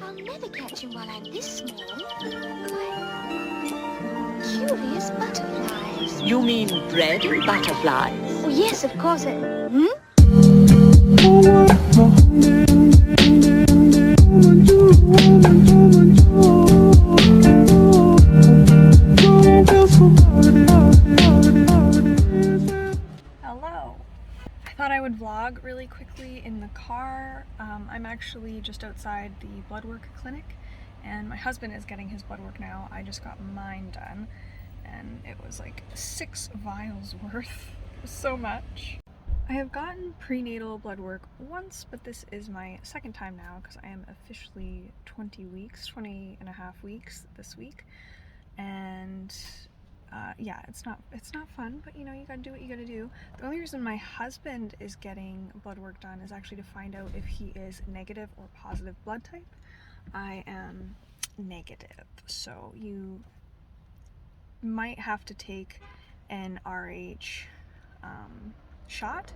I'll never catch him while I'm this small. Why, curious butterflies. You mean bread butterflies? Oh, yes, of course. Hello. I thought I would vlog really quickly in the car. I'm actually just outside the blood work clinic and my husband is getting his blood work now. I just got mine done and it was like 6 vials worth. It was so much. I have gotten prenatal blood work once, but this is my second time now because I am officially 20 and a half weeks this week. And yeah, it's not fun, but you know, you gotta do what you gotta do. The only reason my husband is getting blood work done is actually to find out if he is negative or positive blood type. I am negative, so you might have to take an RH shot.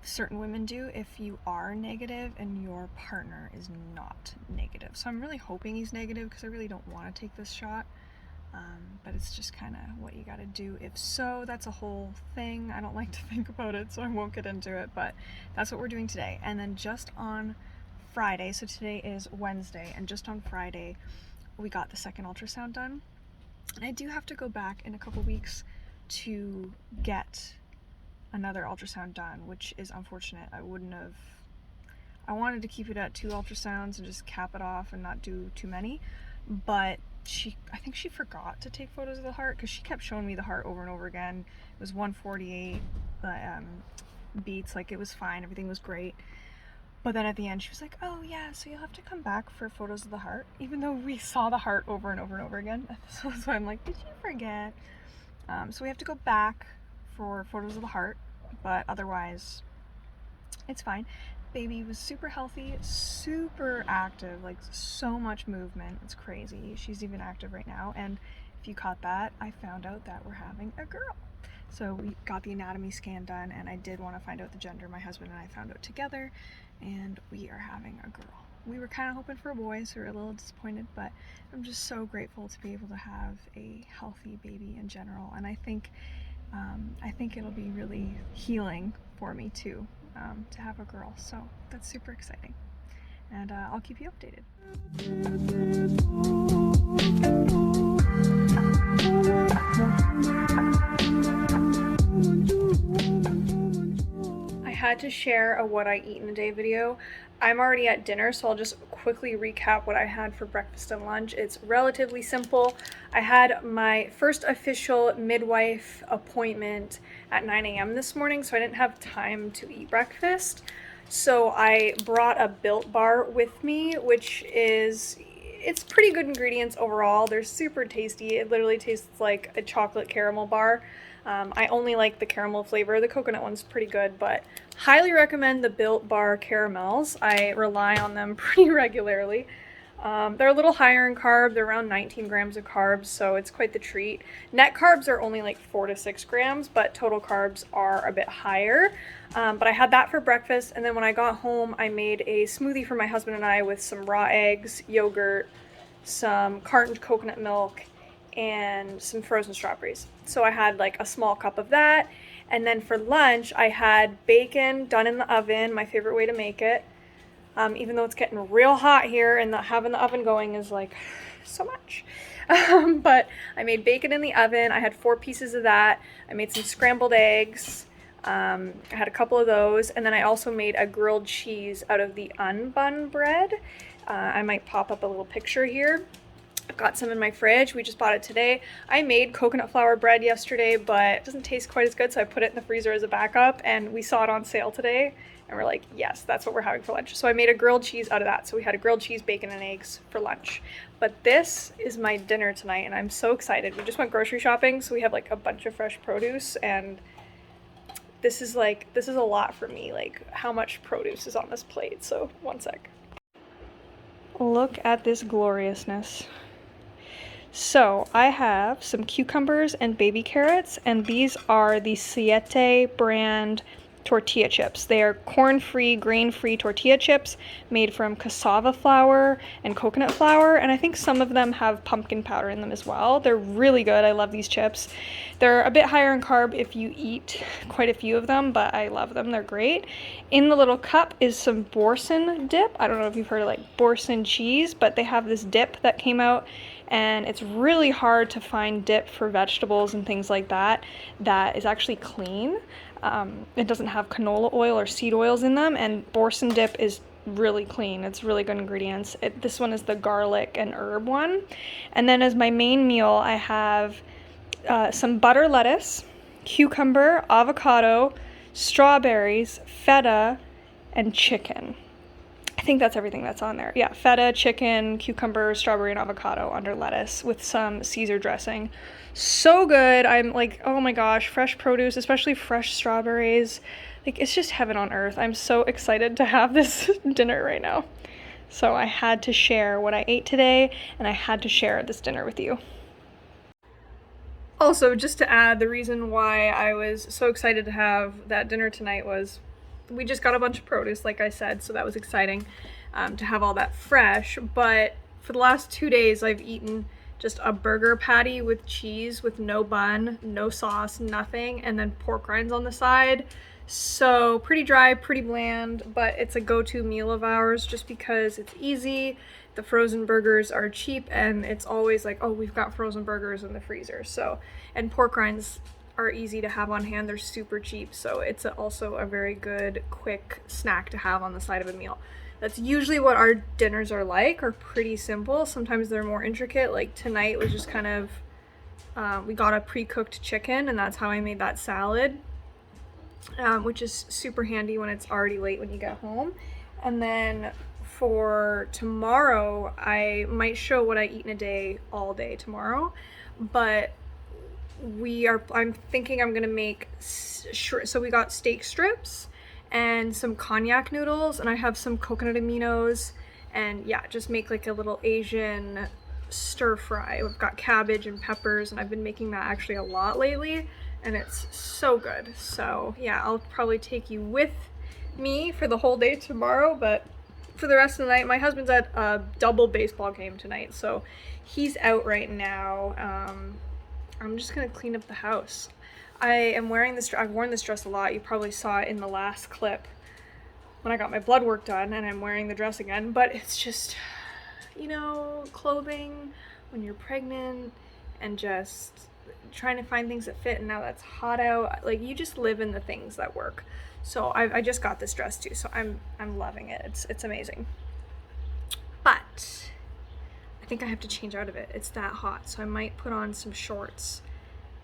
Certain women do if you are negative and your partner is not negative. So I'm really hoping he's negative because I really don't want to take this shot. But it's just kind of what you got to do. If so, that's a whole thing. I don't like to think about it, so I won't get into it, but that's what we're doing today. And then just on Friday, so today is Wednesday, and just on Friday, we got the second ultrasound done. And I do have to go back in a couple weeks to get another ultrasound done, which is unfortunate. I wanted to keep it at 2 ultrasounds and just cap it off and not do too many, but I think she forgot to take photos of the heart because she kept showing me the heart over and over again. It was 148 beats, like it was fine, everything was great. But then at the end she was like, oh yeah, so you'll have to come back for photos of the heart, even though we saw the heart over and over and over again. So I'm like, did you forget? So we have to go back for photos of the heart, but otherwise it's fine. Baby was super healthy, super active, like so much movement. It's crazy. She's even active right now. And if you caught that, I found out that we're having a girl. So we got the anatomy scan done and I did want to find out the gender. My husband and I found out together and we are having a girl. We were kind of hoping for a boy, so we were a little disappointed, but I'm just so grateful to be able to have a healthy baby in general. And I think it'll be really healing for me too. To have a girl, so that's super exciting, and I'll keep you updated. I had to share a what I eat in a day video. I'm already at dinner, so I'll just quickly recap what I had for breakfast and lunch. It's relatively simple. I had my first official midwife appointment at 9 a.m. this morning, so I didn't have time to eat breakfast. So I brought a Built Bar with me, it's pretty good ingredients overall. They're super tasty. It literally tastes like a chocolate caramel bar. I only like the caramel flavor. The coconut one's pretty good, but highly recommend the Built Bar caramels. I rely on them pretty regularly. They're a little higher in carb. They're around 19 grams of carbs, so it's quite the treat. Net carbs are only like 4 to 6 grams, but total carbs are a bit higher. But I had that for breakfast, and then when I got home, I made a smoothie for my husband and I with some raw eggs, yogurt, some cartoned coconut milk, and some frozen strawberries. So I had like a small cup of that. And then for lunch, I had bacon done in the oven, my favorite way to make it. Even though it's getting real hot here and having the oven going is like so much. But I made bacon in the oven. I had 4 pieces of that. I made some scrambled eggs. I had a couple of those. And then I also made a grilled cheese out of the unbun bread. I might pop up a little picture here. I've got some in my fridge. We just bought it today. I made coconut flour bread yesterday, but it doesn't taste quite as good, so I put it in the freezer as a backup, and we saw it on sale today, and we're like, yes, that's what we're having for lunch. So I made a grilled cheese out of that. So we had a grilled cheese, bacon, and eggs for lunch. But this is my dinner tonight, and I'm so excited. We just went grocery shopping, so we have like a bunch of fresh produce, and this is a lot for me, like how much produce is on this plate. So one sec. Look at this gloriousness. So I have some cucumbers and baby carrots, and these are the Siete brand tortilla chips. They are corn-free, grain-free tortilla chips made from cassava flour and coconut flour, and I think some of them have pumpkin powder in them as well. They're really good. I love these chips. They're a bit higher in carb if you eat quite a few of them, but I love them. They're great. In the little cup is some Boursin dip. I don't know if you've heard of like Boursin cheese, but they have this dip that came out, and it's really hard to find dip for vegetables and things like that that is actually clean. It doesn't have canola oil or seed oils in them, and Boursin dip is really clean. It's really good ingredients. This one is the garlic and herb one. And then as my main meal, I have some butter lettuce, cucumber, avocado, strawberries, feta, and chicken. I think that's everything that's on there. Yeah, feta, chicken, cucumber, strawberry, and avocado under lettuce with some Caesar dressing. So good. I'm like, oh my gosh, fresh produce, especially fresh strawberries. Like, it's just heaven on earth. I'm so excited to have this dinner right now. So I had to share what I ate today, and I had to share this dinner with you. Also, just to add, the reason why I was so excited to have that dinner tonight was we just got a bunch of produce, like I said, so that was exciting to have all that fresh. But for the last 2 days, I've eaten just a burger patty with cheese with no bun, no sauce, nothing, and then pork rinds on the side. So pretty dry, pretty bland, but it's a go-to meal of ours just because it's easy. The frozen burgers are cheap, and it's always like, oh, we've got frozen burgers in the freezer. So, and pork rinds are easy to have on hand. They're super cheap, so it's also a very good quick snack to have on the side of a meal. That's usually what our dinners are like, are pretty simple. Sometimes they're more intricate. Like tonight was just kind of, we got a pre-cooked chicken, and that's how I made that salad, which is super handy when it's already late when you get home. And then for tomorrow, I might show what I eat in a day all day tomorrow, but I'm thinking I'm gonna make so we got steak strips and some cognac noodles, and I have some coconut aminos, and yeah, just make like a little Asian stir fry. We've got cabbage and peppers, and I've been making that actually a lot lately, and it's so good. So yeah, I'll probably take you with me for the whole day tomorrow, but for the rest of the night, my husband's at a double baseball game tonight, so he's out right now. I'm just gonna clean up the house. I am wearing this, I've worn this dress a lot. You probably saw it in the last clip when I got my blood work done, and I'm wearing the dress again, but it's just, you know, clothing when you're pregnant and just trying to find things that fit, and now that's hot out, like you just live in the things that work. So I just got this dress too, so I'm loving it. It's amazing. But I think I have to change out of it. It's that hot, so I might put on some shorts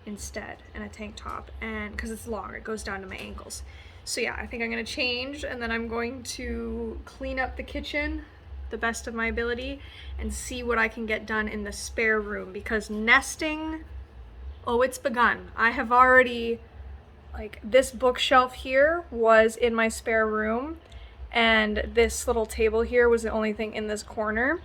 instead and a tank top, and because it's long, it goes down to my ankles. So yeah, I think I'm gonna change, and then I'm going to clean up the kitchen the best of my ability and see what I can get done in the spare room, because nesting, oh, it's begun. I have already, like, this bookshelf here was in my spare room, and this little table here was the only thing in this corner.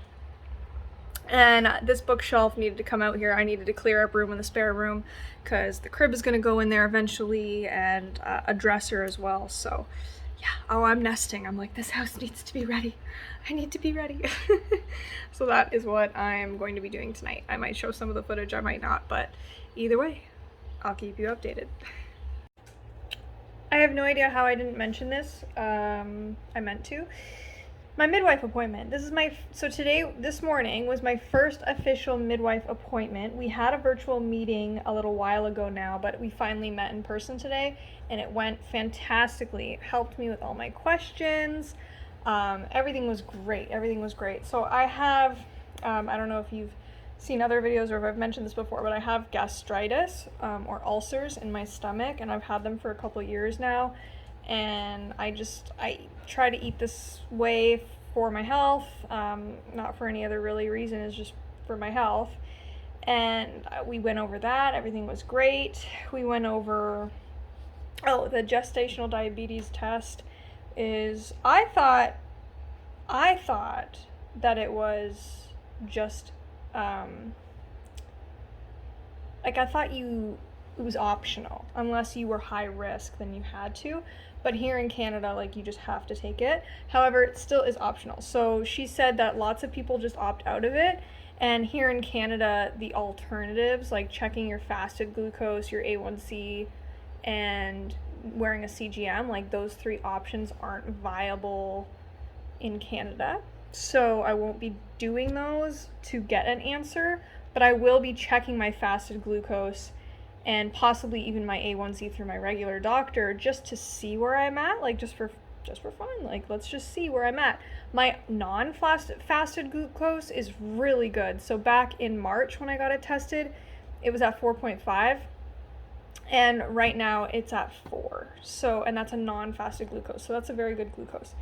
And this bookshelf needed to come out here. I needed to clear up room in the spare room because the crib is going to go in there eventually, and a dresser as well. So yeah, oh, I'm nesting. I'm like, this house needs to be ready. I need to be ready. So that is what I'm going to be doing tonight. I might show some of the footage, I might not, but either way, I'll keep you updated. I have no idea how I didn't mention this. I meant to. My midwife appointment. This morning was my first official midwife appointment. We had a virtual meeting a little while ago now, but we finally met in person today, and it went fantastically. It helped me with all my questions. Everything was great. So I have, I don't know if you've seen other videos or if I've mentioned this before, but I have gastritis or ulcers in my stomach, and I've had them for a couple years now. And I try to eat this way for my health, not for any other really reason, it's just for my health. And we went over that, everything was great. We went over, the gestational diabetes test is, I thought that it was just, it was optional. Unless you were high risk, then you had to. but here in Canada, like, you just have to take it. However, it still is optional. So she said that lots of people just opt out of it, and here in Canada, the alternatives, like checking your fasted glucose, your A1C, and wearing a CGM, like those 3 options aren't viable in Canada. So I won't be doing those to get an answer, but I will be checking my fasted glucose and possibly even my A1C through my regular doctor just to see where I'm at, like just for fun. Like, let's just see where I'm at. My non-fasted glucose is really good. So back in March when I got it tested, it was at 4.5. And right now it's at 4. So, and that's a non-fasted glucose. So that's a very good glucose.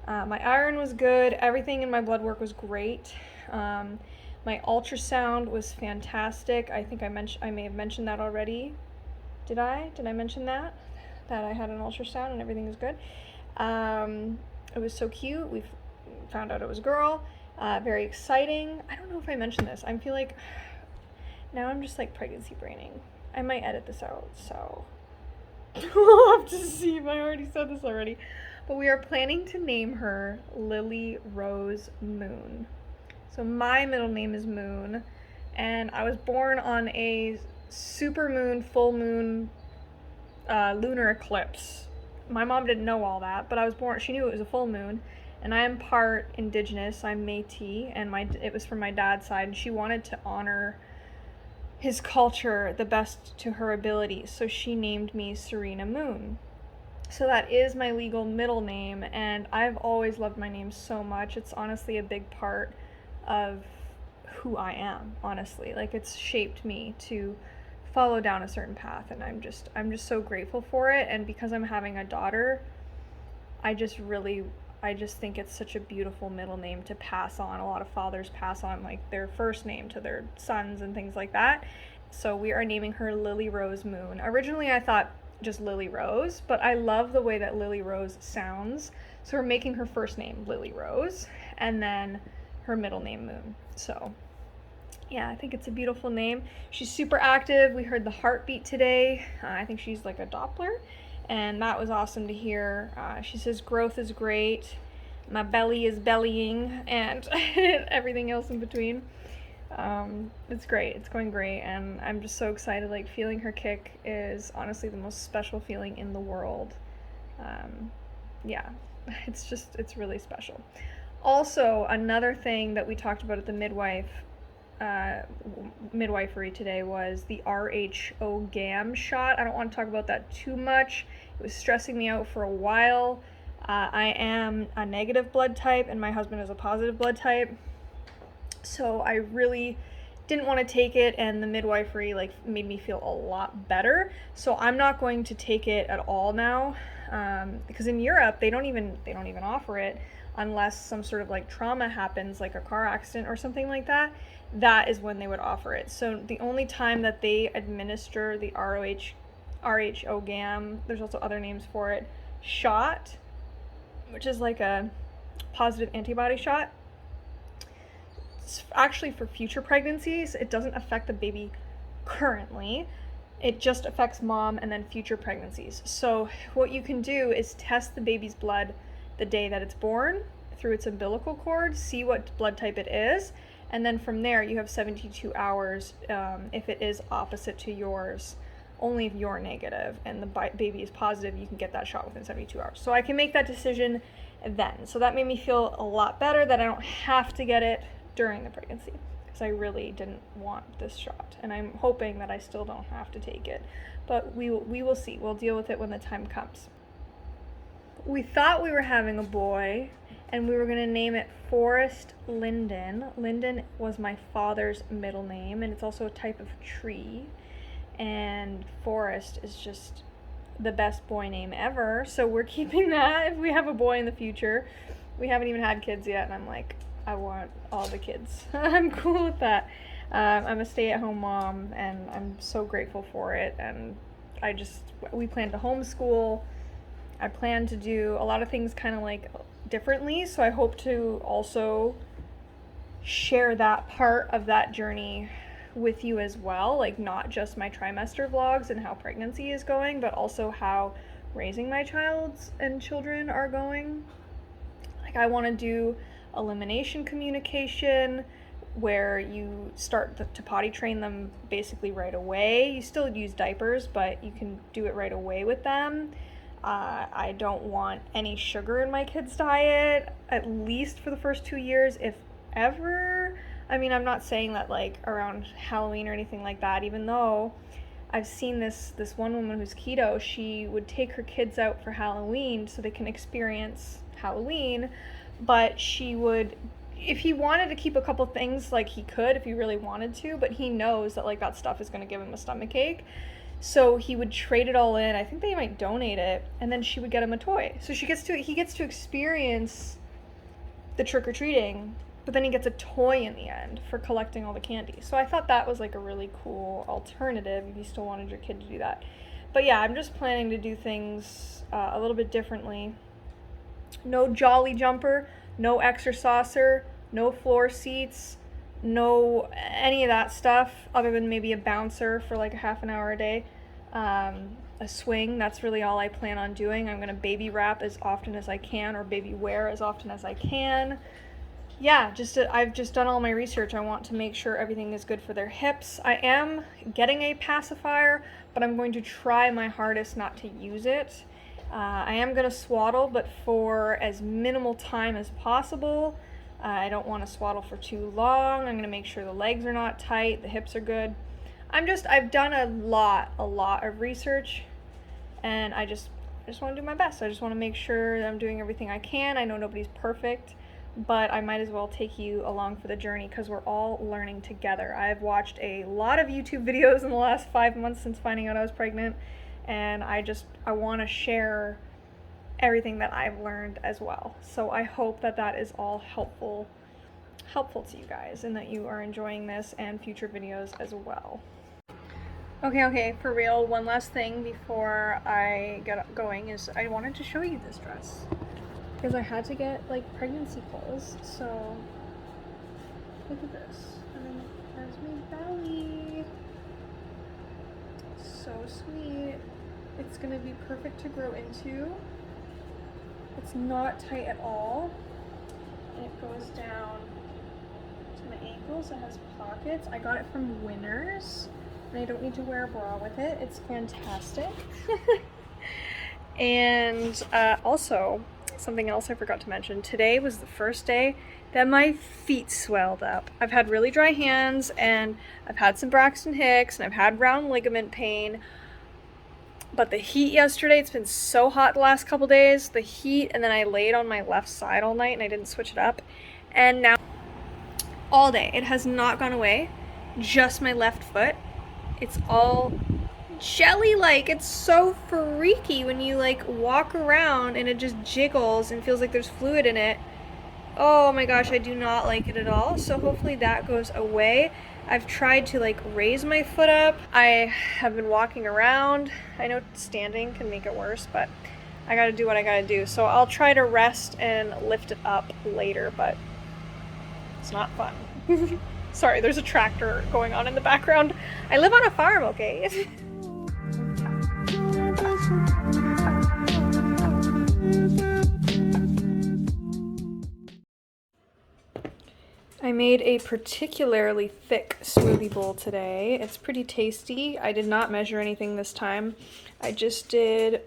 My iron was good. Everything in my blood work was great. My ultrasound was fantastic. I think I may have mentioned that already. Did I mention that I had an ultrasound and everything was good? It was so cute. We found out it was a girl. Very exciting. I don't know if I mentioned this. I feel like now I'm just like pregnancy braining. I might edit this out, so we'll have to see if I already said this already. But we are planning to name her Lily Rose Moon. So my middle name is Moon, and I was born on a super moon, full moon, lunar eclipse. My mom didn't know all that, but I was born, she knew it was a full moon, and I am part Indigenous, I'm Métis, and it was from my dad's side, and she wanted to honor his culture the best to her ability, so she named me Serena Moon. So that is my legal middle name, and I've always loved my name so much. It's honestly a big part of who I am, honestly. Like, it's shaped me to follow down a certain path, and I'm just so grateful for it. And because I'm having a daughter, I just think it's such a beautiful middle name to pass on. A lot of fathers pass on like their first name to their sons and things like that. So we are naming her Lily Rose Moon. Originally I thought just Lily Rose, but I love the way that Lily Rose sounds. So we're making her first name Lily Rose and then her middle name Moon. So yeah, I think it's a beautiful name. She's super active. We heard the heartbeat today. I think she's like a Doppler, and that was awesome to hear. She says growth is great. My belly is bellying, and everything else in between. It's great. It's going great, and I'm just so excited. Like, feeling her kick is honestly the most special feeling in the world. Yeah, it's really special. Also, another thing that we talked about at the midwifery today was the RHO GAM shot. I don't want to talk about that too much. It was stressing me out for a while. I am a negative blood type and my husband is a positive blood type. So I really didn't want to take it, and the midwifery made me feel a lot better. So I'm not going to take it at all now, because in Europe they don't even offer it unless some sort of trauma happens, like a car accident or something like that. That is when they would offer it. So the only time that they administer the RHO GAM, there's also other names for it, shot, which is like a positive antibody shot. It's actually for future pregnancies. It doesn't affect the baby currently. It just affects mom and then future pregnancies. So what you can do is test the baby's blood the day that it's born through its umbilical cord, see what blood type it is, and then from there you have 72 hours if it is opposite to yours. Only if you're negative and the baby is positive, you can get that shot within 72 hours. So I can make that decision then. So that made me feel a lot better that I don't have to get it during the pregnancy, because I really didn't want this shot, and I'm hoping that I still don't have to take it, but we will see. We'll deal with it when the time comes. We thought we were having a boy, and we were going to name it Forest Linden. Linden was my father's middle name, and it's also a type of tree, and Forest is just the best boy name ever, so we're keeping that if we have a boy in the future. We haven't even had kids yet, and I'm like, I want all the kids. I'm cool with that. I'm a stay-at-home mom, and I'm so grateful for it, and we plan to homeschool. I plan to do a lot of things kind of differently, so I hope to also share that part of that journey with you as well, not just my trimester vlogs and how pregnancy is going, but also how raising my children are going. Like, I want to do elimination communication, where you start to potty train them basically right away. You still use diapers, but you can do it right away with them. I don't want any sugar in my kids' diet, at least for the first 2 years, if ever. I mean, I'm not saying that like around Halloween or anything like that, even though I've seen this one woman who's keto. She would take her kids out for Halloween so they can experience Halloween, but she would, if he wanted to keep a couple things, like he could if he really wanted to, but he knows that like that stuff is going to give him a stomach ache. So he would trade it all in. I think they might donate it, and then she would get him a toy. So he gets to experience the trick-or-treating, but then he gets a toy in the end for collecting all the candy. So I thought that was like a really cool alternative if you still wanted your kid to do that. But yeah, I'm just planning to do things a little bit differently. No Jolly Jumper, no Exercaucer, no floor seats, no any of that stuff, other than maybe a bouncer for like a half an hour a day. A swing, that's really all I plan on doing. I'm going to baby wrap as often as I can, or baby wear as often as I can. Yeah, I've just done all my research. I want to make sure everything is good for their hips. I am getting a pacifier, but I'm going to try my hardest not to use it. I am going to swaddle, but for as minimal time as possible. I don't want to swaddle for too long. I'm going to make sure the legs are not tight, the hips are good. I've done a lot of research, and I just want to do my best. I just want to make sure that I'm doing everything I can. I know nobody's perfect, but I might as well take you along for the journey because we're all learning together. I've watched a lot of YouTube videos in the last 5 months since finding out I was pregnant, and I want to share everything that I've learned as well. So I hope that is all helpful to you guys, and that you are enjoying this and future videos as well. Okay, for real, one last thing before I get going is I wanted to show you this dress, because I had to get like pregnancy clothes. So look at this. And there's my belly. So sweet. It's gonna be perfect to grow into. It's not tight at all, and it goes down to my ankles. It has pockets. I got it from Winners, and I don't need to wear a bra with it. It's fantastic. And also, something else I forgot to mention. Today was the first day that my feet swelled up. I've had really dry hands, and I've had some Braxton Hicks, and I've had round ligament pain. But the heat yesterday, it's been so hot the last couple days. The heat, and then I laid on my left side all night, and I didn't switch it up. And now, all day, it has not gone away. Just my left foot. It's all jelly-like. It's so freaky when you like walk around and it just jiggles and feels like there's fluid in it. Oh my gosh, I do not like it at all. So hopefully that goes away. I've tried to like raise my foot up. I have been walking around. I know standing can make it worse, but I gotta do what I gotta do. So I'll try to rest and lift it up later, but it's not fun. Sorry, there's a tractor going on in the background. I live on a farm, okay? I made a particularly thick smoothie bowl today. It's pretty tasty. I did not measure anything this time. I just did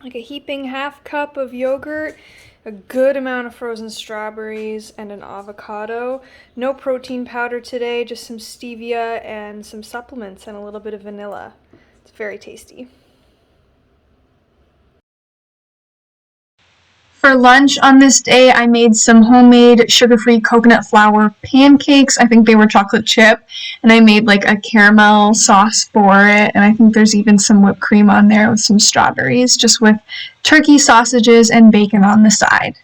like a heaping half cup of yogurt, a good amount of frozen strawberries, and an avocado. No protein powder today, just some stevia and some supplements and a little bit of vanilla. It's very tasty. For lunch on this day, I made some homemade sugar-free coconut flour pancakes. I think they were chocolate chip, and I made like a caramel sauce for it, and I think there's even some whipped cream on there with some strawberries, just with turkey sausages and bacon on the side.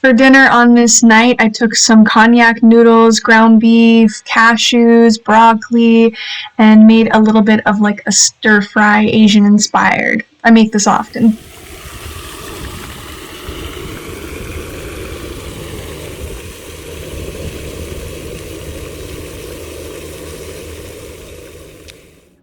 For dinner on this night, I took some cognac noodles, ground beef, cashews, broccoli, and made a little bit of like a stir-fry Asian inspired. I make this often.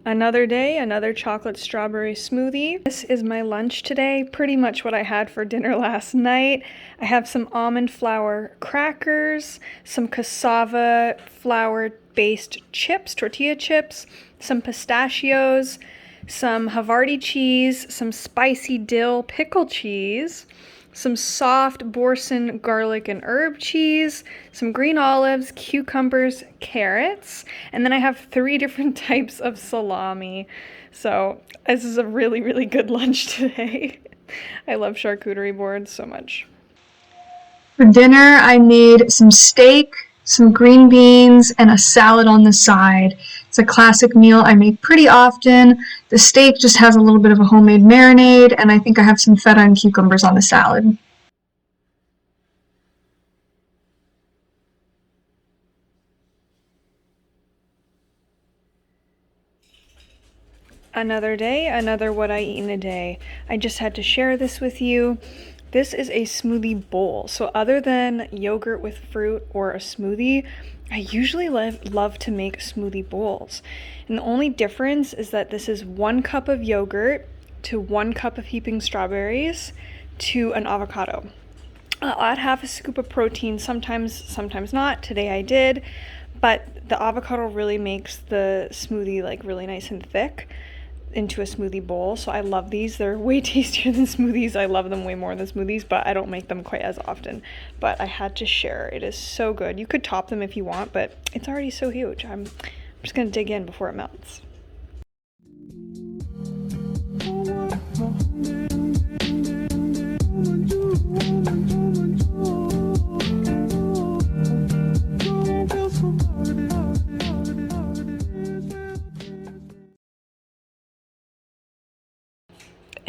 Another day, another chocolate strawberry smoothie. This is my lunch today, pretty much what I had for dinner last night. I have some almond flour crackers, some cassava flour based chips, tortilla chips, some pistachios, some Havarti cheese, some spicy dill pickle cheese, some soft Boursin garlic and herb cheese, some green olives, cucumbers, carrots, and then I have 3 different types of salami. So this is a really, really good lunch today. I love charcuterie boards so much. For dinner, I made some steak, some green beans, and a salad on the side. It's a classic meal I make pretty often. The steak just has a little bit of a homemade marinade, and I think I have some feta and cucumbers on the salad. Another day, another what I eat in a day. I just had to share this with you. This is a smoothie bowl. So other than yogurt with fruit or a smoothie, I usually love to make smoothie bowls. And the only difference is that this is 1 cup of yogurt to 1 cup of heaping strawberries to an avocado. I'll add half a scoop of protein, sometimes not. Today I did, but the avocado really makes the smoothie like really nice and thick into a smoothie bowl. So I love these. They're way tastier than smoothies. I love them way more than smoothies, but I don't make them quite as often. But I had to share. It is so good. You could top them if you want, but it's already so huge. I'm just gonna dig in before it melts.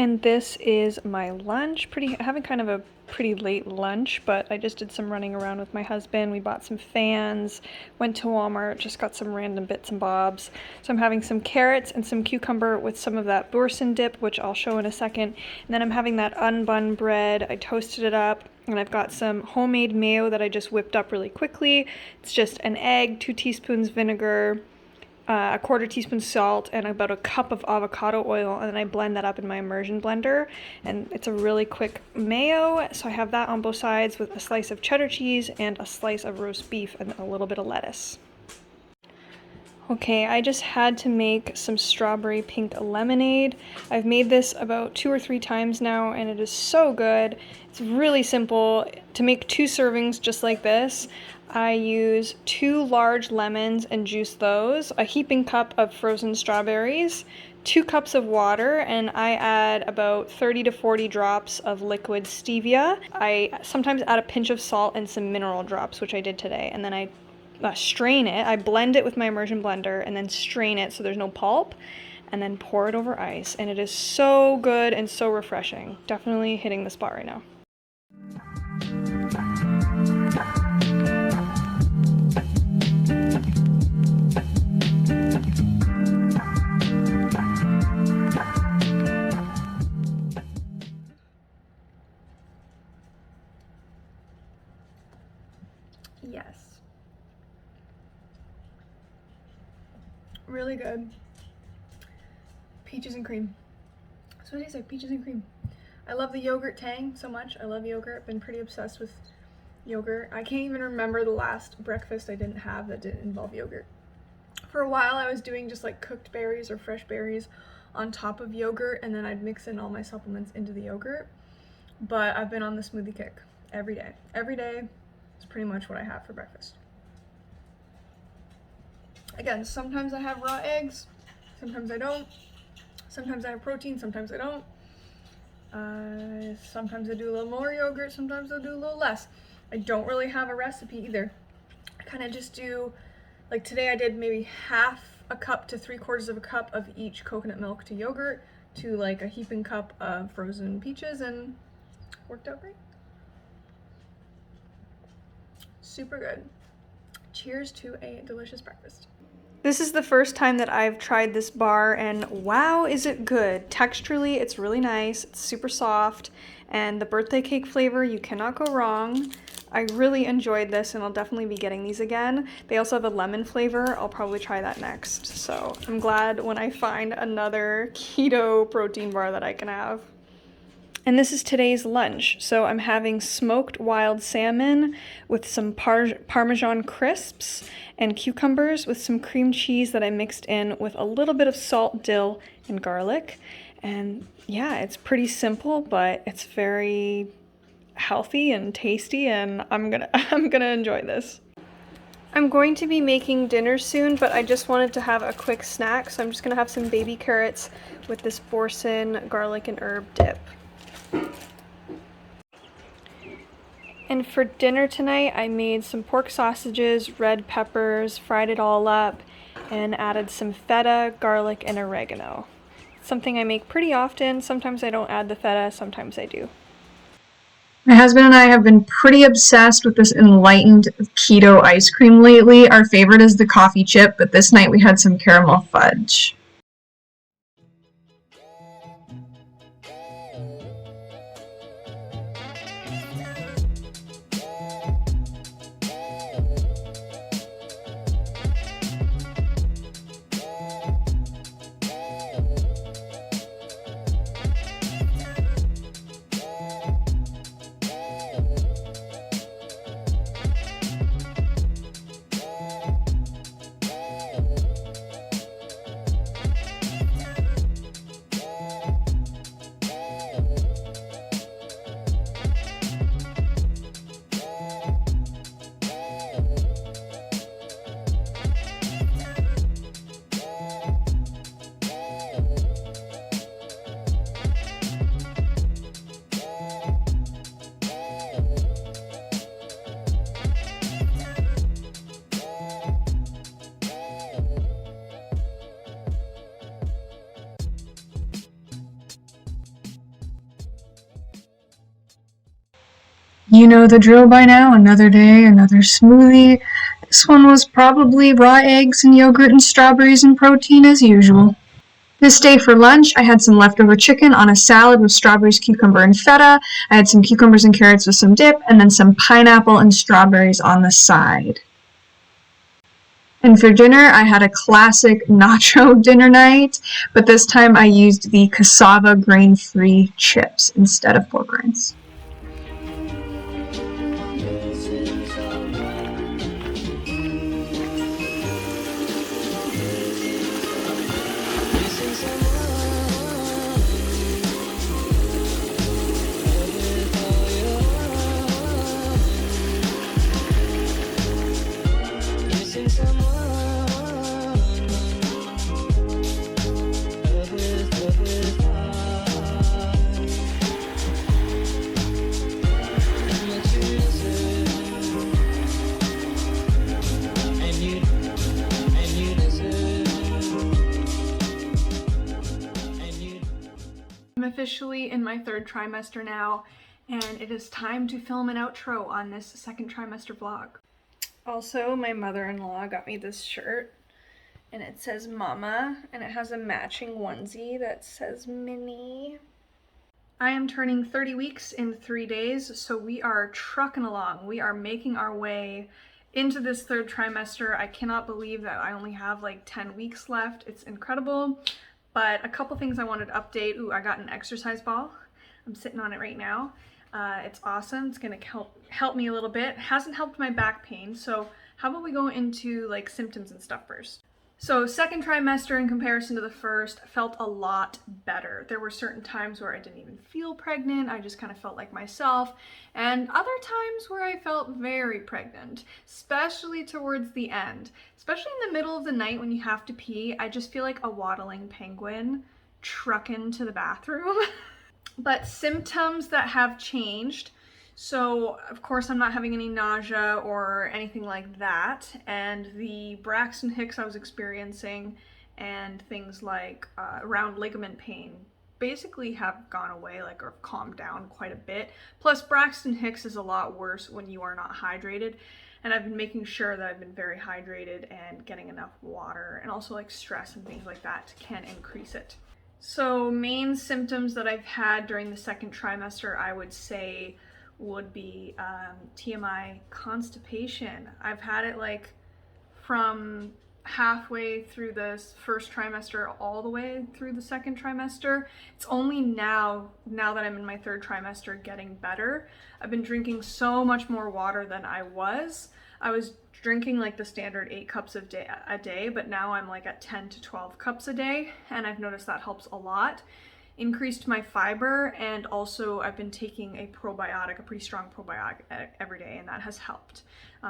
And this is my lunch. Having kind of a pretty late lunch, but I just did some running around with my husband. We bought some fans, went to Walmart, just got some random bits and bobs. So I'm having some carrots and some cucumber with some of that Boursin dip, which I'll show in a second. And then I'm having that unbun bread. I toasted it up, and I've got some homemade mayo that I just whipped up really quickly. It's just an egg, 2 teaspoons vinegar, a 1/4 teaspoon salt, and about a cup of avocado oil, and then I blend that up in my immersion blender, and it's a really quick mayo. So I have that on both sides with a slice of cheddar cheese and a slice of roast beef and a little bit of lettuce. Okay, I just had to make some strawberry pink lemonade. I've made this about 2 or 3 times now, and it is so good. It's really simple. To make 2 servings just like this, I use 2 large lemons and juice those, a heaping cup of frozen strawberries, 2 cups of water, and I add about 30 to 40 drops of liquid stevia. I sometimes add a pinch of salt and some mineral drops, which I did today, and then I strain it. I blend it with my immersion blender and then strain it so there's no pulp, and then pour it over ice, and it is so good and so refreshing. Definitely hitting the spot right now. Yes. Really good. Peaches and cream. That's what it tastes like, peaches and cream. I love the yogurt tang so much. I love yogurt. Been pretty obsessed with yogurt. I can't even remember the last breakfast I didn't have that didn't involve yogurt. For a while I was doing just like cooked berries or fresh berries on top of yogurt, and then I'd mix in all my supplements into the yogurt. But I've been on the smoothie kick every day. Every day is pretty much what I have for breakfast. Again, sometimes I have raw eggs, sometimes I don't. Sometimes I have protein, sometimes I don't. Sometimes I do a little more yogurt, sometimes I do a little less. I don't really have a recipe either. I kind of just do, like today I did maybe half a cup to 3/4 of a cup of each coconut milk to yogurt to like a heaping cup of frozen peaches, and worked out great. Super good. Cheers to a delicious breakfast. This is the first time that I've tried this bar, and wow, is it good. Texturally, it's really nice. It's super soft, and the birthday cake flavor, you cannot go wrong. I really enjoyed this and I'll definitely be getting these again. They also have a lemon flavor. I'll probably try that next. So I'm glad when I find another keto protein bar that I can have. And this is today's lunch. So I'm having smoked wild salmon with some Parmesan crisps and cucumbers with some cream cheese that I mixed in with a little bit of salt, dill, and garlic. And yeah, it's pretty simple, but it's very healthy and tasty, and I'm gonna enjoy this. I'm going to be making dinner soon, but I just wanted to have a quick snack, so I'm just gonna have some baby carrots with this boursin garlic and herb dip. And for dinner tonight, I made some pork sausages, red peppers, fried it all up, and added some feta, garlic, and oregano. It's something I make pretty often. Sometimes I don't add the feta, sometimes I do. My husband and I have been pretty obsessed with this enlightened keto ice cream lately. Our favorite is the coffee chip, but this night we had some caramel fudge. You know the drill by now. Another day, another smoothie. This one was probably raw eggs and yogurt and strawberries and protein as usual. This day for lunch, I had some leftover chicken on a salad with strawberries, cucumber, and feta. I had some cucumbers and carrots with some dip, and then some pineapple and strawberries on the side. And for dinner, I had a classic nacho dinner night, but this time I used the cassava grain-free chips instead of pork rinds. I'm officially in my third trimester now, and it is time to film an outro on this second trimester vlog. Also, my mother-in-law got me this shirt, and it says Mama, and it has a matching onesie that says Minnie. I am turning 30 weeks in 3 days, so we are trucking along. We are making our way into this third trimester. I cannot believe that I only have like 10 weeks left. It's incredible. But a couple things I wanted to update. Ooh, I got an exercise ball. I'm sitting on it right now. It's awesome. It's gonna help me a little bit. It hasn't helped my back pain, so how about we go into like symptoms and stuff first? So second trimester in comparison to the first felt a lot better. There were certain times where I didn't even feel pregnant. I just kind of felt like myself. And other times where I felt very pregnant, especially towards the end. Especially in the middle of the night when you have to pee, I just feel like a waddling penguin trucking to the bathroom. But symptoms that have changed. So, of course, I'm not having any nausea or anything like that, and the Braxton Hicks I was experiencing and things like around ligament pain basically have gone away, like, or calmed down quite a bit. Plus, Braxton Hicks is a lot worse when you are not hydrated, and I've been making sure that I've been very hydrated and getting enough water, and also like stress and things like that can increase it. So main symptoms that I've had during the second trimester, I would say, would be TMI constipation. I've had it like from halfway through this first trimester all the way through the second trimester. It's only now that I'm in my third trimester, getting better. I've been drinking so much more water than I was. I was drinking like the standard 8 cups a day, but now I'm like at 10 to 12 cups a day, and I've noticed that helps a lot. Increased my fiber, and also I've been taking a probiotic, a pretty strong probiotic every day, and that has helped.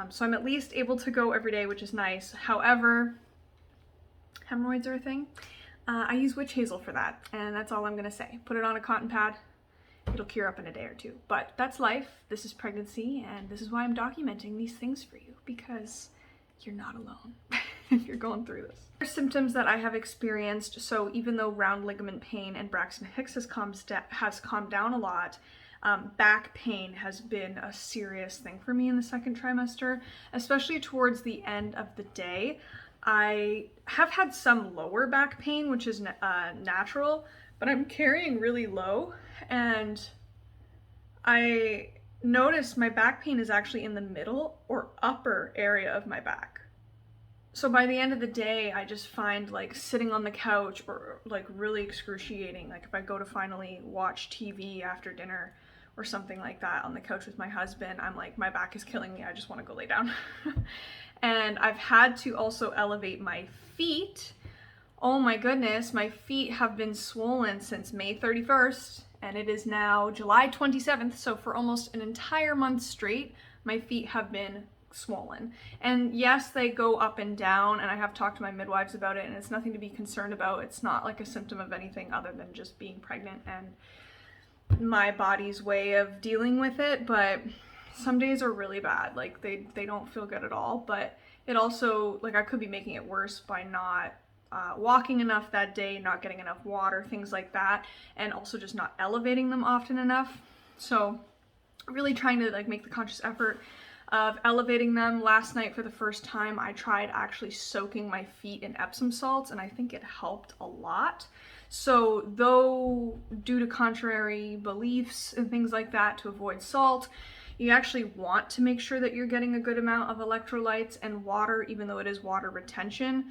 So I'm at least able to go every day, which is nice. However, hemorrhoids are a thing. I use witch hazel for that, and that's all I'm gonna say. Put it on a cotton pad, it'll cure up in a day or two. But that's life, this is pregnancy, and this is why I'm documenting these things for you, because you're not alone if you're going through this. There's symptoms that I have experienced. So even though round ligament pain and Braxton Hicks has calmed down a lot, back pain has been a serious thing for me in the second trimester, especially towards the end of the day. I have had some lower back pain, which is natural, but I'm carrying really low, and I noticed my back pain is actually in the middle or upper area of my back. So by the end of the day, I just find like sitting on the couch or like really excruciating. Like if I go to finally watch TV after dinner or something like that on the couch with my husband, I'm like, my back is killing me. I just want to go lay down. And I've had to also elevate my feet. Oh my goodness, my feet have been swollen since May 31st, and it is now July 27th. So for almost an entire month straight, my feet have been swollen. And yes, they go up and down, and I have talked to my midwives about it, and it's nothing to be concerned about. It's not like a symptom of anything other than just being pregnant and my body's way of dealing with it. But some days are really bad, like they don't feel good at all. But it also, like, I could be making it worse by not walking enough that day, not getting enough water, things like that, and also just not elevating them often enough. So really trying to like make the conscious effort of elevating them. Last night for the first time, I tried actually soaking my feet in Epsom salts, and I think it helped a lot. So though due to contrary beliefs and things like that, to avoid salt, you actually want to make sure that you're getting a good amount of electrolytes and water, even though it is water retention.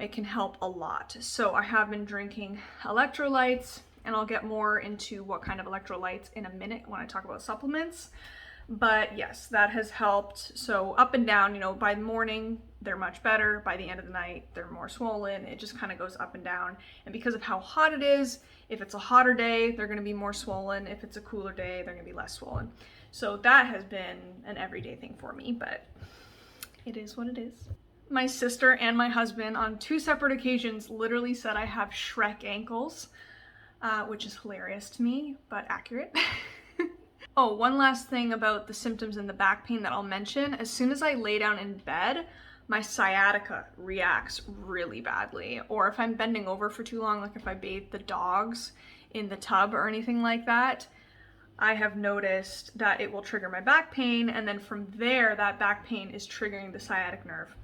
It can help a lot. So I have been drinking electrolytes, and I'll get more into what kind of electrolytes in a minute when I talk about supplements. But yes, that has helped. So up and down, you know, by the morning, they're much better. By the end of the night, they're more swollen. It just kind of goes up and down. And because of how hot it is, if it's a hotter day, they're going to be more swollen. If it's a cooler day, they're going to be less swollen. So that has been an everyday thing for me, but it is what it is. My sister and my husband on 2 separate occasions literally said I have Shrek ankles, which is hilarious to me, but accurate. Oh, one last thing about the symptoms in the back pain that I'll mention. As soon as I lay down in bed, my sciatica reacts really badly. Or if I'm bending over for too long, like if I bathe the dogs in the tub or anything like that, I have noticed that it will trigger my back pain, and then from there, that back pain is triggering the sciatic nerve.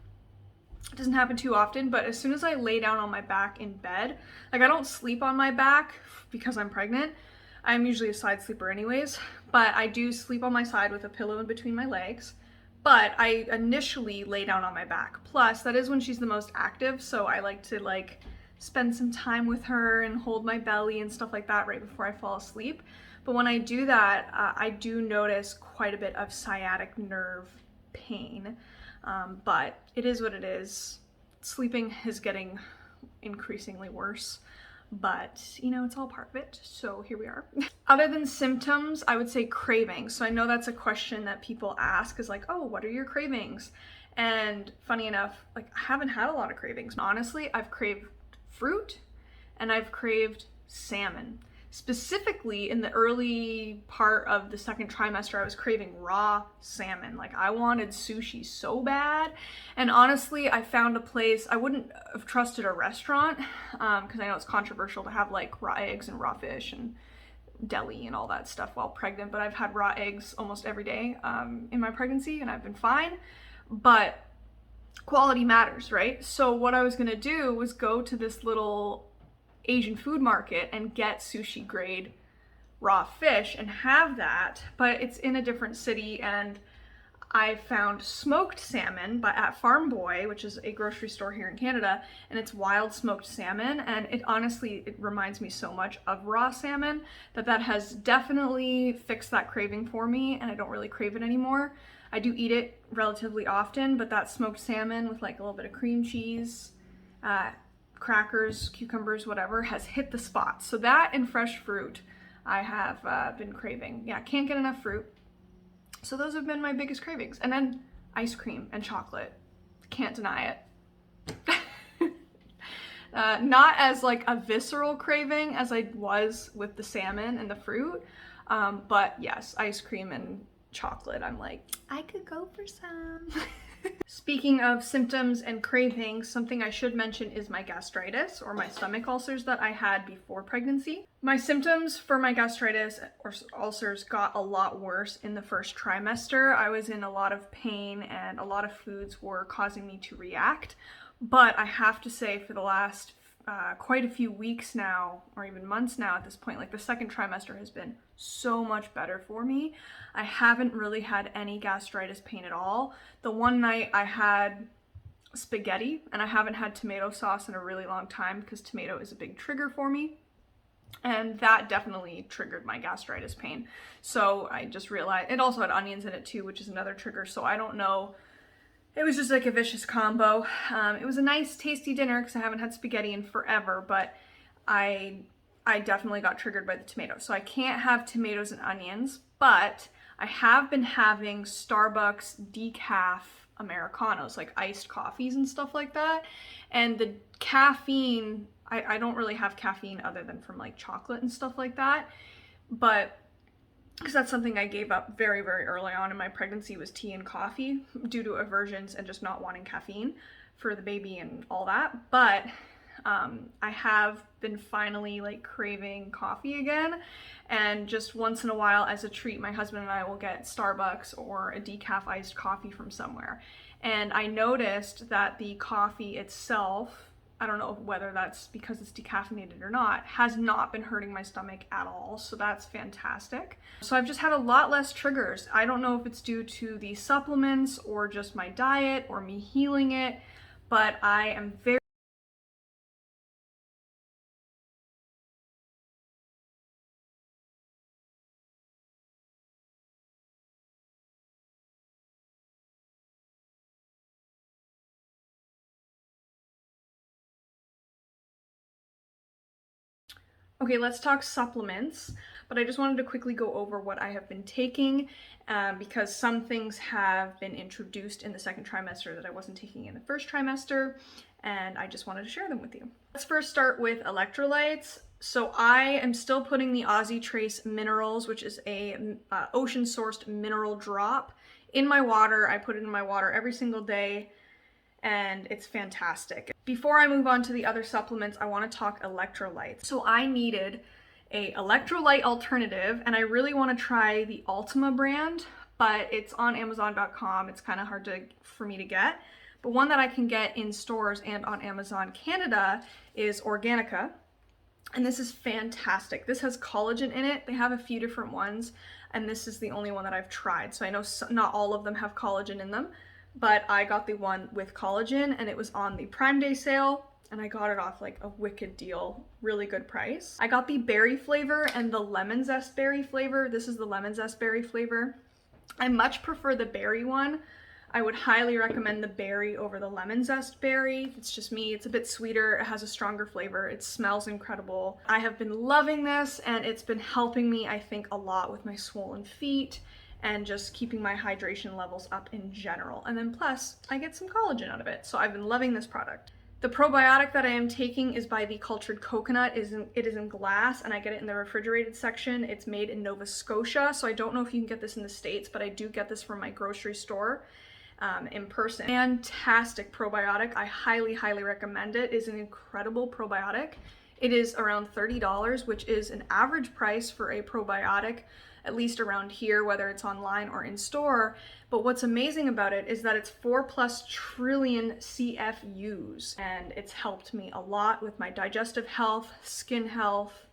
It doesn't happen too often, but as soon as I lay down on my back in bed, like I don't sleep on my back because I'm pregnant. I'm usually a side sleeper anyways, but I do sleep on my side with a pillow in between my legs. But I initially lay down on my back. Plus, that is when she's the most active, so I like to like spend some time with her and hold my belly and stuff like that right before I fall asleep. But when I do that, I do notice quite a bit of sciatic nerve pain. But it is what it is. Sleeping is getting increasingly worse, but you know, it's all part of it. So here we are. Other than symptoms, I would say cravings. So I know that's a question that people ask, is like, oh, what are your cravings? And funny enough, like I haven't had a lot of cravings. Honestly, I've craved fruit and I've craved salmon. Specifically in the early part of the second trimester, I was craving raw salmon. Like I wanted sushi so bad. And honestly, I found a place. I wouldn't have trusted a restaurant because I know it's controversial to have like raw eggs and raw fish and deli and all that stuff while pregnant. But I've had raw eggs almost every day in my pregnancy, and I've been fine. But quality matters, right? So what I was gonna do was go to this little Asian food market and get sushi grade raw fish and have that, but it's in a different city, and I found smoked salmon at Farm Boy, which is a grocery store here in Canada, and it's wild smoked salmon, and it reminds me so much of raw salmon that has definitely fixed that craving for me, and I don't really crave it anymore. I do eat it relatively often, but that smoked salmon with like a little bit of cream cheese, crackers, cucumbers, whatever, has hit the spot. So that and fresh fruit I have been craving. Yeah, can't get enough fruit. So those have been my biggest cravings. And then ice cream and chocolate. Can't deny it. Not as like a visceral craving as I was with the salmon and the fruit. But yes, ice cream and chocolate, I'm like, I could go for some. Speaking of symptoms and cravings, something I should mention is my gastritis or my stomach ulcers that I had before pregnancy. My symptoms for my gastritis or ulcers got a lot worse in the first trimester. I was in a lot of pain and a lot of foods were causing me to react. But I have to say, for the last quite a few weeks now, or even months now at this point, like the second trimester has been so much better for me. I haven't really had any gastritis pain at all. The one night I had spaghetti, and I haven't had tomato sauce in a really long time because tomato is a big trigger for me. And that definitely triggered my gastritis pain. So I just realized it also had onions in it too, which is another trigger. So I don't know. It was just like a vicious combo. It was a nice, tasty dinner because I haven't had spaghetti in forever, but I definitely got triggered by the tomatoes. So I can't have tomatoes and onions, but I have been having Starbucks decaf Americanos, like iced coffees and stuff like that. And the caffeine, I don't really have caffeine other than from like chocolate and stuff like that, but because that's something I gave up very, very early on in my pregnancy, was tea and coffee due to aversions and just not wanting caffeine for the baby and all that. But I have been finally like craving coffee again, and just once in a while as a treat, my husband and I will get Starbucks or a decaf iced coffee from somewhere. And I noticed that the coffee itself, I don't know whether that's because it's decaffeinated or not, has not been hurting my stomach at all. So that's fantastic. So I've just had a lot less triggers. I don't know if it's due to the supplements or just my diet or me healing it, but I am very Okay, let's talk supplements, but I just wanted to quickly go over what I have been taking because some things have been introduced in the second trimester that I wasn't taking in the first trimester, and I just wanted to share them with you. Let's first start with electrolytes. So I am still putting the Aussie Trace Minerals, which is a ocean-sourced mineral drop, in my water. I put it in my water every single day, and it's fantastic. Before I move on to the other supplements, I want to talk electrolytes. So I needed a electrolyte alternative, and I really want to try the Ultima brand, but it's on Amazon.com. It's kind of hard for me to get. But one that I can get in stores and on Amazon Canada is Organika. And this is fantastic. This has collagen in it. They have a few different ones, and this is the only one that I've tried. So I know not all of them have collagen in them, but I got the one with collagen, and it was on the Prime Day sale, and I got it off like a wicked deal, really good price. I got the berry flavor and the lemon zest berry flavor. This is the lemon zest berry flavor. I much prefer the berry one. I would highly recommend the berry over the lemon zest berry. It's just me. It's a bit sweeter. It has a stronger flavor. It smells incredible. I have been loving this, and it's been helping me, I think, a lot with my swollen feet and just keeping my hydration levels up in general. And then plus, I get some collagen out of it. So I've been loving this product. The probiotic that I am taking is by the Cultured Coconut. It is in glass, and I get it in the refrigerated section. It's made in Nova Scotia, so I don't know if you can get this in the States, but I do get this from my grocery store in person. Fantastic probiotic. I highly, highly recommend it. It is an incredible probiotic. It is around $30, which is an average price for a probiotic, at least around here, whether it's online or in store. But what's amazing about it is that it's 4+ trillion CFUs, and it's helped me a lot with my digestive health, skin health,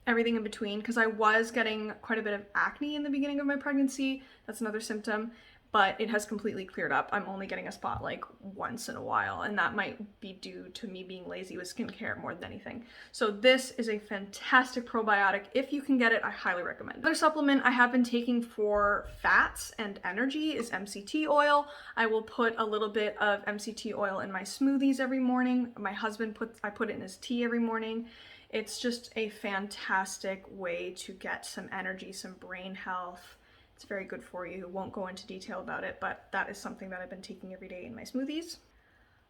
everything in between, because I was getting quite a bit of acne in the beginning of my pregnancy. That's another symptom, but it has completely cleared up. I'm only getting a spot like once in a while, and that might be due to me being lazy with skincare more than anything. So this is a fantastic probiotic. If you can get it, I highly recommend. Another supplement I have been taking for fats and energy is MCT oil. I will put a little bit of MCT oil in my smoothies every morning. My husband I put it in his tea every morning. It's just a fantastic way to get some energy, some brain health. It's very good for you. Won't go into detail about it, but that is something that I've been taking every day in my smoothies.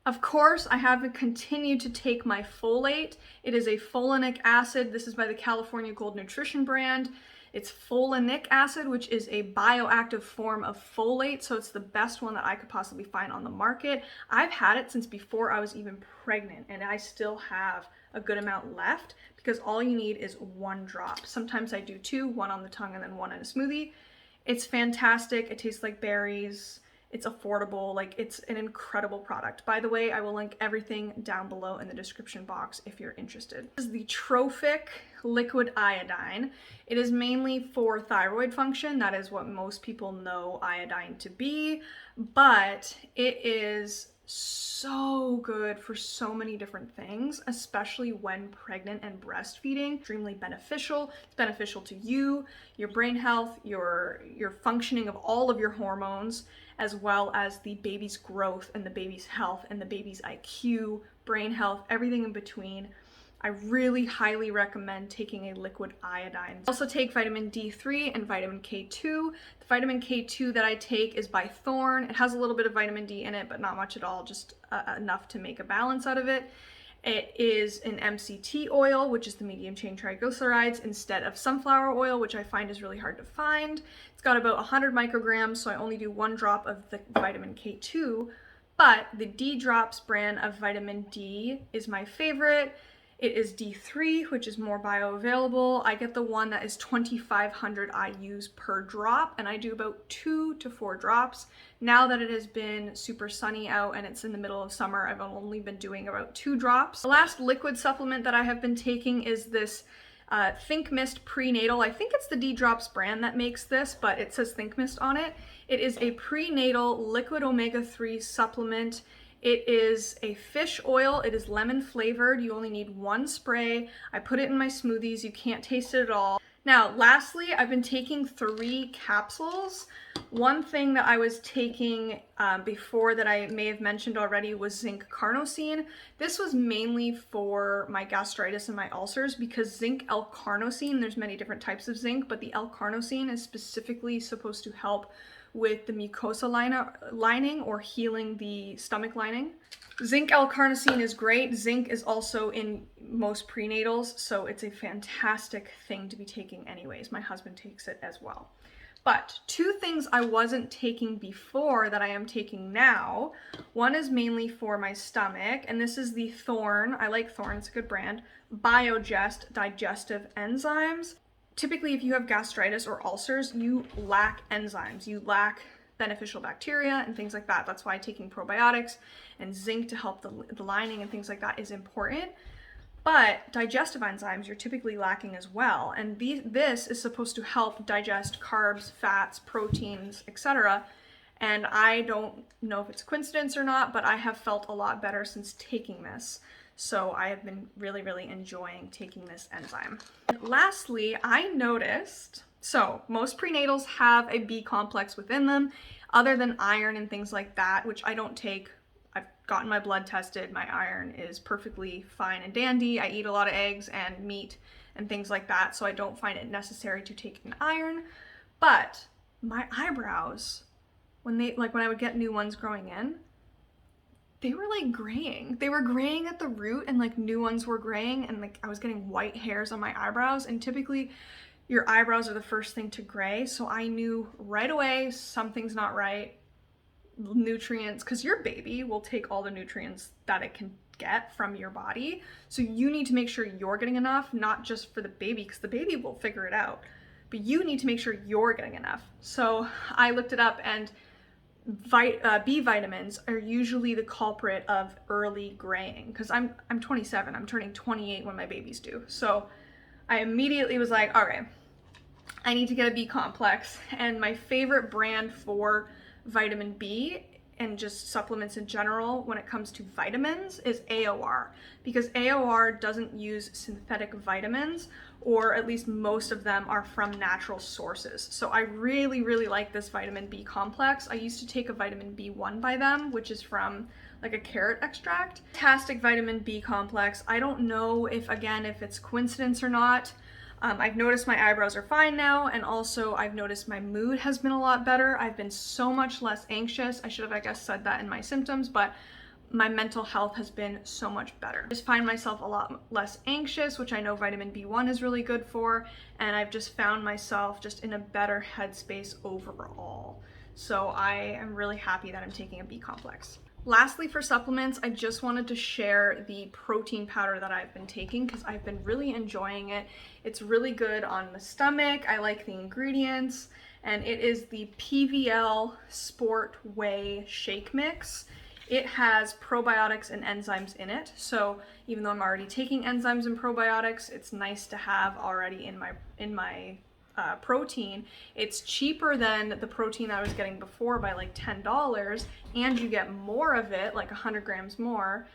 Of course, I have continued to take my folate. It is a folinic acid. This is by the California Gold Nutrition brand. It's folinic acid, which is a bioactive form of folate, so it's the best one that I could possibly find on the market. I've had it since before I was even pregnant, and I still have a good amount left because all you need is 1 drop. Sometimes I do 2, 1 on the tongue and then 1 in a smoothie. It's fantastic. It tastes like berries. It's affordable. Like, it's an incredible product. By the way, I will link everything down below in the description box if you're interested. This is the Trophic liquid iodine. It is mainly for thyroid function. That is what most people know iodine to be, but it is so good for so many different things, especially when pregnant and breastfeeding. Extremely beneficial. It's beneficial to you, your brain health, your functioning of all of your hormones, as well as the baby's growth and the baby's health and the baby's IQ, brain health, everything in between. I really highly recommend taking a liquid iodine. I also take vitamin D3 and vitamin K2. The vitamin K2 that I take is by Thorne. It has a little bit of vitamin D in it, but not much at all, just enough to make a balance out of it. It is an MCT oil, which is the medium chain triglycerides, instead of sunflower oil, which I find is really hard to find. It's got about 100 micrograms, so I only do 1 drop of the vitamin K2, but the D Drops brand of vitamin D is my favorite. It is D3, which is more bioavailable. I get the one that is 2,500 IUs per drop, and I do about 2 to 4 drops. Now that it has been super sunny out and it's in the middle of summer, I've only been doing about 2 drops. The last liquid supplement that I have been taking is this Think Mist Prenatal. I think it's the D Drops brand that makes this, but it says Think Mist on it. It is a prenatal liquid omega-3 supplement. It is a fish oil. It is lemon flavored. You only need 1 spray. I put it in my smoothies. You can't taste it at all. Now, lastly, I've been taking 3 capsules. One thing that I was taking before that I may have mentioned already was Zinc Carnosine. This was mainly for my gastritis and my ulcers because Zinc L-carnosine, there's many different types of zinc, but the L-carnosine is specifically supposed to help with the mucosa lining or healing the stomach lining. Zinc L-carnosine is great. Zinc is also in most prenatals, so it's a fantastic thing to be taking anyways. My husband takes it as well. But 2 things I wasn't taking before that I am taking now. One is mainly for my stomach, and this is the Thorne. I like Thorne, it's a good brand. BioGest Digestive Enzymes. Typically, if you have gastritis or ulcers, you lack enzymes. You lack beneficial bacteria and things like that. That's why taking probiotics and zinc to help the lining and things like that is important. But digestive enzymes you're typically lacking as well. And this is supposed to help digest carbs, fats, proteins, etc. And I don't know if it's a coincidence or not, but I have felt a lot better since taking this. So I have been really, really enjoying taking this enzyme. Lastly, I noticed, so most prenatals have a B complex within them, other than iron and things like that, which I don't take. I've gotten my blood tested. My iron is perfectly fine and dandy. I eat a lot of eggs and meat and things like that, so I don't find it necessary to take an iron. But my eyebrows, when I would get new ones growing in, they were like graying. They were graying at the root and like new ones were graying, and like I was getting white hairs on my eyebrows, and typically your eyebrows are the first thing to gray. So I knew right away something's not right. Nutrients, because your baby will take all the nutrients that it can get from your body. So you need to make sure you're getting enough, not just for the baby, because the baby will figure it out. But you need to make sure you're getting enough. So I looked it up, and B vitamins are usually the culprit of early graying, because I'm 27. I'm turning 28 when my baby's due. So I immediately was like, all right, I need to get a B complex. And my favorite brand for vitamin B and just supplements in general when it comes to vitamins is AOR, because AOR doesn't use synthetic vitamins, or at least most of them are from natural sources. So I really, really like this vitamin B complex. I used to take a vitamin B1 by them, which is from like a carrot extract. Fantastic vitamin B complex. I don't know if it's coincidence or not. I've noticed my eyebrows are fine now, and also I've noticed my mood has been a lot better. I've been so much less anxious. I should have, I guess, said that in my symptoms, but my mental health has been so much better. I just find myself a lot less anxious, which I know vitamin B1 is really good for, and I've just found myself just in a better headspace overall. So I am really happy that I'm taking a B complex. Lastly, for supplements, I just wanted to share the protein powder that I've been taking because I've been really enjoying it. It's really good on the stomach. I like the ingredients, and it is the PVL Sport Whey Shake Mix. It has probiotics and enzymes in it, so even though I'm already taking enzymes and probiotics, it's nice to have already in my protein. It's cheaper than the protein I was getting before by like $10, and you get more of it, like 100 grams more.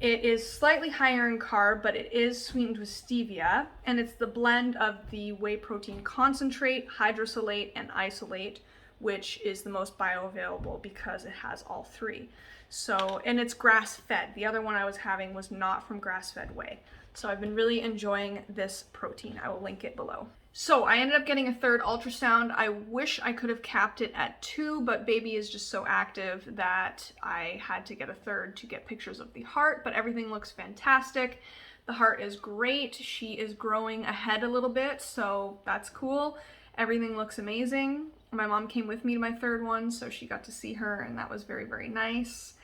It is slightly higher in carb, but it is sweetened with stevia, and it's the blend of the whey protein concentrate, hydrolysate, and isolate, which is the most bioavailable because it has all three. So, and it's grass-fed. The other one I was having was not from grass-fed whey. So I've been really enjoying this protein. I will link it below. So I ended up getting a third ultrasound. I wish I could have capped it at 2, but baby is just so active that I had to get a third to get pictures of the heart, but everything looks fantastic. The heart is great. She is growing ahead a little bit, so that's cool. Everything looks amazing. My mom came with me to my third one, so she got to see her, and that was very, very nice.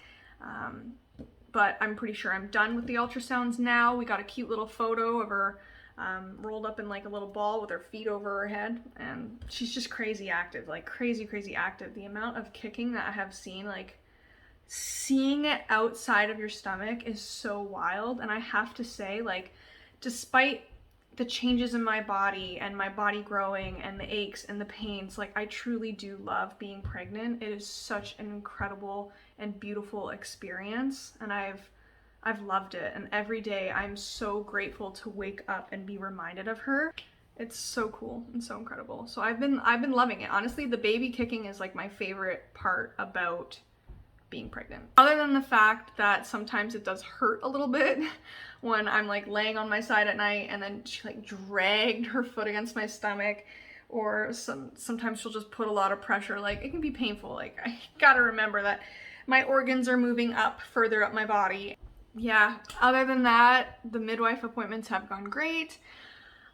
But I'm pretty sure I'm done with the ultrasounds now. We got a cute little photo of her rolled up in like a little ball with her feet over her head, and she's just crazy active, like crazy, crazy active. The amount of kicking that I have seen, like seeing it outside of your stomach is so wild. And I have to say, like, despite the changes in my body and my body growing and the aches and the pains, like I truly do love being pregnant. It is such an incredible and beautiful experience, and I've loved it, and every day I'm so grateful to wake up and be reminded of her. It's so cool and so incredible. So I've been loving it. Honestly, the baby kicking is like my favorite part about being pregnant. Other than the fact that sometimes it does hurt a little bit when I'm like laying on my side at night and then she like dragged her foot against my stomach, or sometimes she'll just put a lot of pressure. Like, it can be painful. Like, I gotta remember that my organs are moving up further up my body. Yeah, other than that, the midwife appointments have gone great.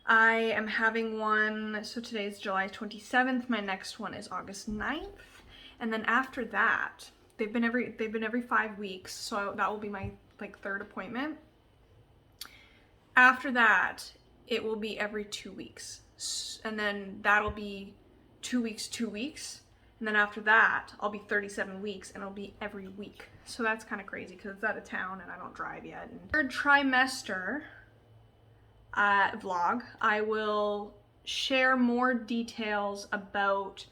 I am having one, so today's July 27th, my next one is August 9th, and then after that, they've been every 5 weeks, so that will be my like third appointment. After that, it will be every 2 weeks, and then that'll be 2 weeks, 2 weeks. And then after that, I'll be 37 weeks, and it'll be every week. So that's kind of crazy because it's out of town and I don't drive yet. And third trimester vlog, I will share more details about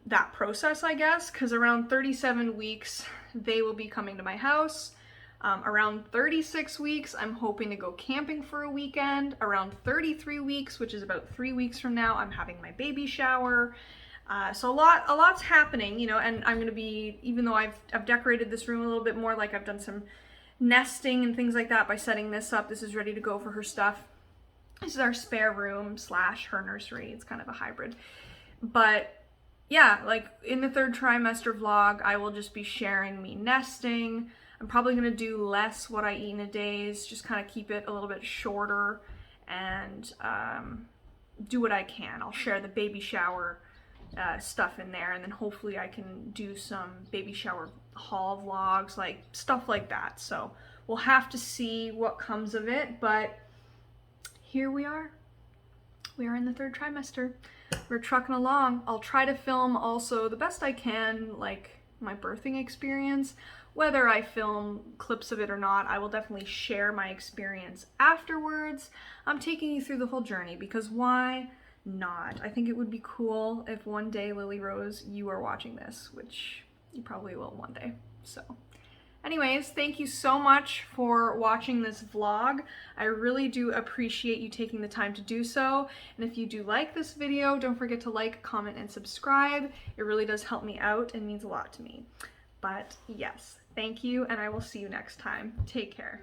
that process, I guess, because around 37 weeks, they will be coming to my house. Around 36 weeks, I'm hoping to go camping for a weekend. Around 33 weeks, which is about 3 weeks from now, I'm having my baby shower. So a lot's happening, you know, and I'm gonna be, even though I've decorated this room a little bit more, like I've done some nesting and things like that by setting this up. This is ready to go for her stuff. This is our spare room / her nursery. It's kind of a hybrid. But yeah, like in the third trimester vlog, I will just be sharing me nesting. I'm probably gonna do less what I eat in a days, just kind of keep it a little bit shorter and do what I can. I'll share the baby shower stuff in there, and then hopefully I can do some baby shower haul vlogs, like stuff like that. So we'll have to see what comes of it, but here we are. We are in the third trimester. We're trucking along. I'll try to film also the best I can, like my birthing experience. Whether I film clips of it or not, I will definitely share my experience afterwards. I'm taking you through the whole journey because why not? I think it would be cool if one day, Lily Rose, you are watching this, which you probably will one day. So anyways, thank you so much for watching this vlog. I really do appreciate you taking the time to do so. And if you do like this video, don't forget to like, comment, and subscribe. It really does help me out and means a lot to me. But yes, thank you, and I will see you next time. Take care.